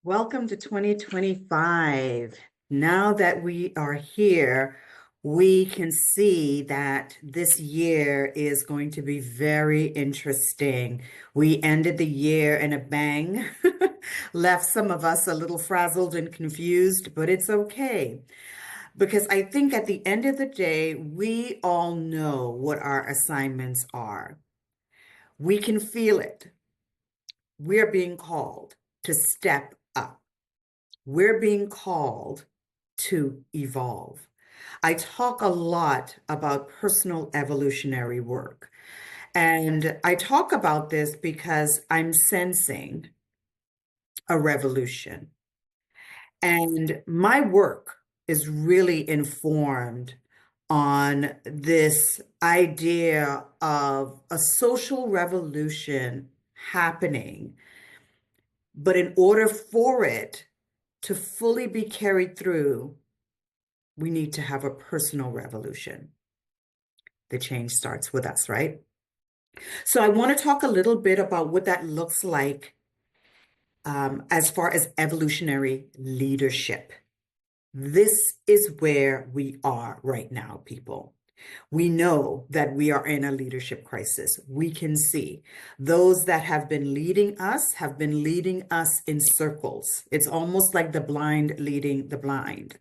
Welcome to 2025. Now that we are here, we can see that this year is going to be very interesting. We ended the year in a bang, left some of us a little frazzled and confused, but it's okay. Because I think at the end of the day, we all know what our assignments are. We can feel it. We're being called to step up. We're being called to evolve. I talk a lot about personal evolutionary work. And I talk about this because I'm sensing a revolution. And my work is really informed on this idea of a social revolution happening. But in order for it to fully be carried through, we need to have a personal revolution. The change starts with us, right? So I want to talk a little bit about what that looks like as far as evolutionary leadership. This is where we are right now, people. We know that we are in a leadership crisis. We can see those that have been leading us have been leading us in circles. It's almost like the blind leading the blind.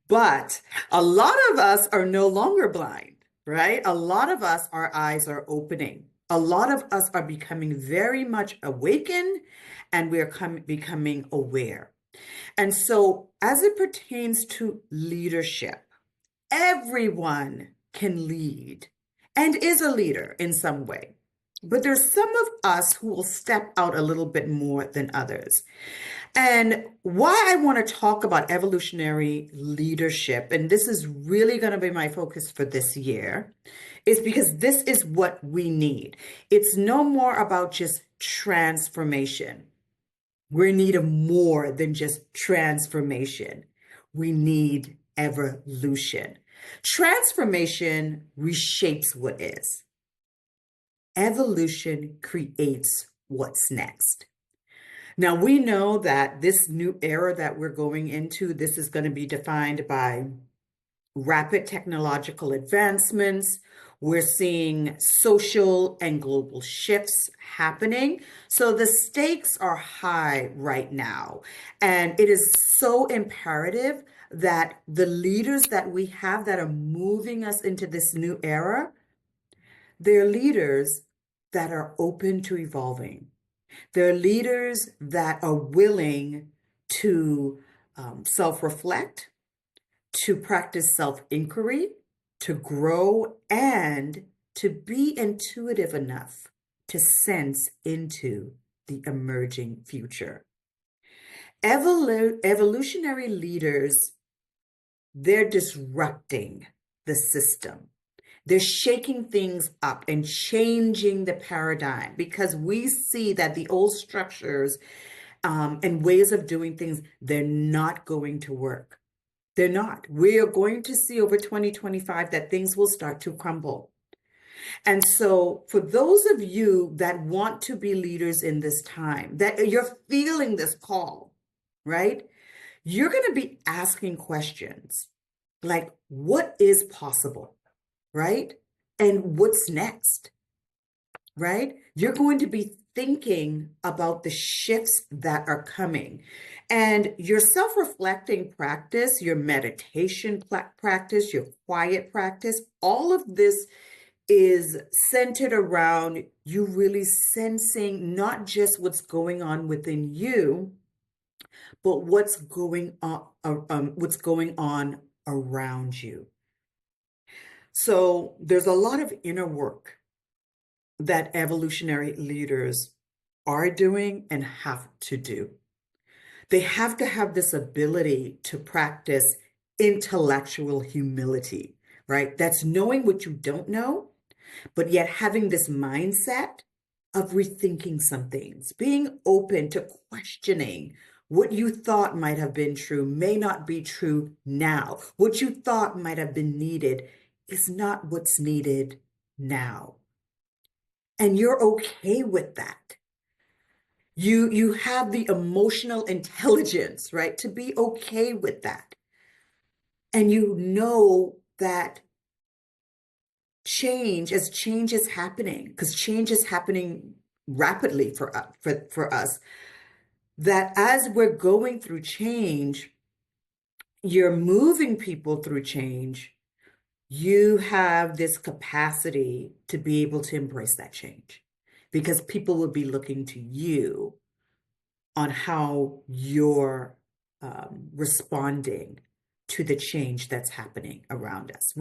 But a lot of us are no longer blind, right? A lot of us, our eyes are opening. A lot of us are becoming very much awakened and we are becoming aware. And so, as it pertains to leadership, everyone can lead and is a leader in some way. But there's some of us who will step out a little bit more than others. And why I want to talk about evolutionary leadership, and this is really going to be my focus for this year, is because this is what we need. It's no more about just transformation. We need more than just transformation. We need evolution. Transformation reshapes what is. Evolution creates what's next. Now, we know that this new era that we're going into, this is going to be defined by rapid technological advancements. We're seeing social and global shifts happening. So the stakes are high right now. And it is so imperative that the leaders that we have that are moving us into this new era, they're leaders that are open to evolving. They're leaders that are willing to self-reflect, to practice self-inquiry, to grow, and to be intuitive enough to sense into the emerging future. Evolutionary leaders, they're disrupting the system. They're shaking things up and changing the paradigm because we see that the old structures and ways of doing things, they're not going to work. They're not. We are going to see over 2025 that things will start to crumble. And so for those of you that want to be leaders in this time, that you're feeling this call, right? You're going to be asking questions like, what is possible? Right? And what's next, right? You're going to be thinking about the shifts that are coming. And your self-reflecting practice, your meditation practice, your quiet practice, all of this is centered around you really sensing not just what's going on within you, but what's going on around you. So there's a lot of inner work that evolutionary leaders are doing and have to do. They have to have this ability to practice intellectual humility, right? That's knowing what you don't know, but yet having this mindset of rethinking some things, being open to questioning what you thought might have been true may not be true now. What you thought might have been needed is not what's needed now. And you're okay with that. You have the emotional intelligence, right, to be okay with that. And you know that change is happening, because change is happening rapidly for us, that as we're going through change, you're moving people through change, you have this capacity to be able to embrace that change, because people will be looking to you on how you're responding to the change that's happening around us.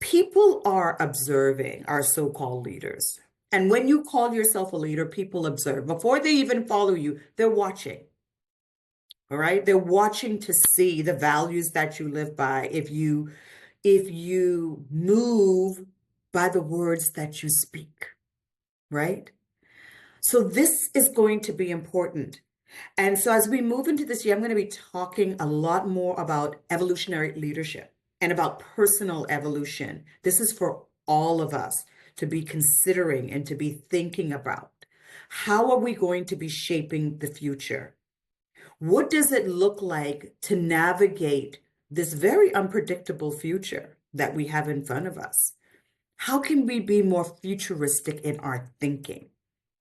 People are observing our so-called leaders. And when you call yourself a leader, people observe. Before they even follow you, they're watching. All right? They're watching to see the values that you live by. If you move by the words that you speak, right? So this is going to be important. And so as we move into this year, I'm going to be talking a lot more about evolutionary leadership and about personal evolution. This is for all of us to be considering and to be thinking about. How are we going to be shaping the future? What does it look like to navigate this very unpredictable future that we have in front of us? How can we be more futuristic in our thinking?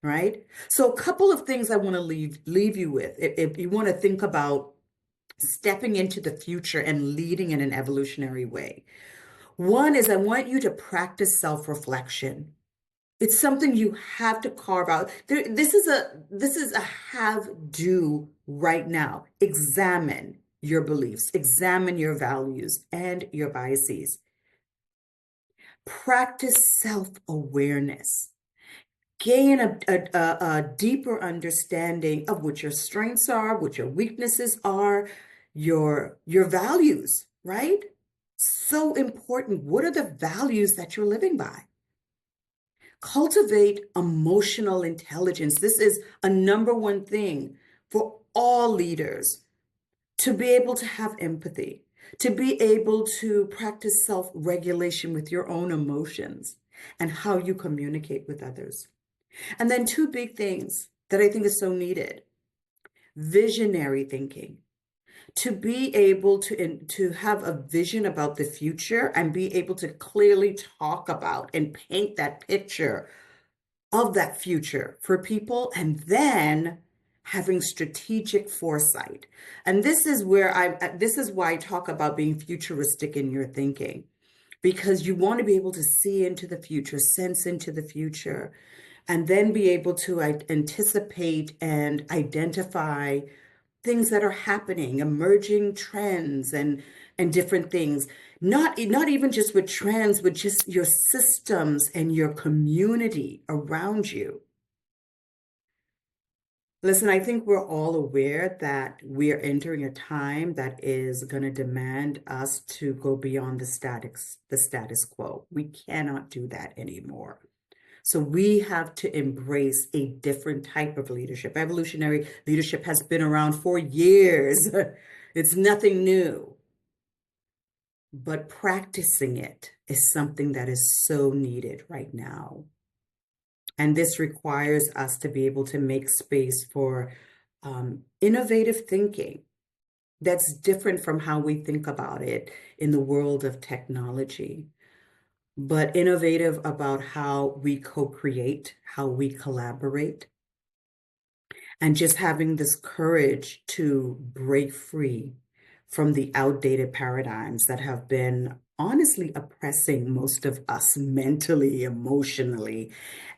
Right? So a couple of things I want to leave you with. If you want to think about stepping into the future and leading in an evolutionary way. One is I want you to practice self-reflection. It's something you have to carve out. This is a have do right now. Examine your beliefs, examine your values and your biases. Practice self-awareness. Gain a deeper understanding of what your strengths are, what your weaknesses are, your values, right? So important. What are the values that you're living by? Cultivate emotional intelligence. This is a number one thing for all leaders, to be able to have empathy, to be able to practice self-regulation with your own emotions and how you communicate with others. And then two big things that I think is so needed: visionary thinking, to be able to have a vision about the future and be able to clearly talk about and paint that picture of that future for people, and then having strategic foresight. And this is why I talk about being futuristic in your thinking, because you want to be able to see into the future, sense into the future, and then be able to anticipate and identify things that are happening, emerging trends and different things. Not even just with trends, but just your systems and your community around you. Listen, I think we're all aware that we are entering a time that is going to demand us to go beyond the status quo. We cannot do that anymore. So we have to embrace a different type of leadership. Evolutionary leadership has been around for years. It's nothing new. But practicing it is something that is so needed right now. And this requires us to be able to make space for innovative thinking that's different from how we think about it in the world of technology, but innovative about how we co-create, how we collaborate, and just having this courage to break free from the outdated paradigms that have been honestly oppressing most of us mentally, emotionally,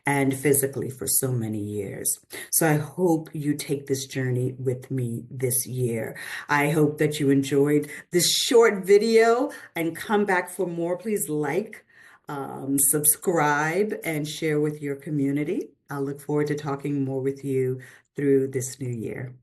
and physically for so many years. So I hope you take this journey with me this year. I hope that you enjoyed this short video and come back for more. Please like, subscribe, and share with your community. I'll look forward to talking more with you through this new year.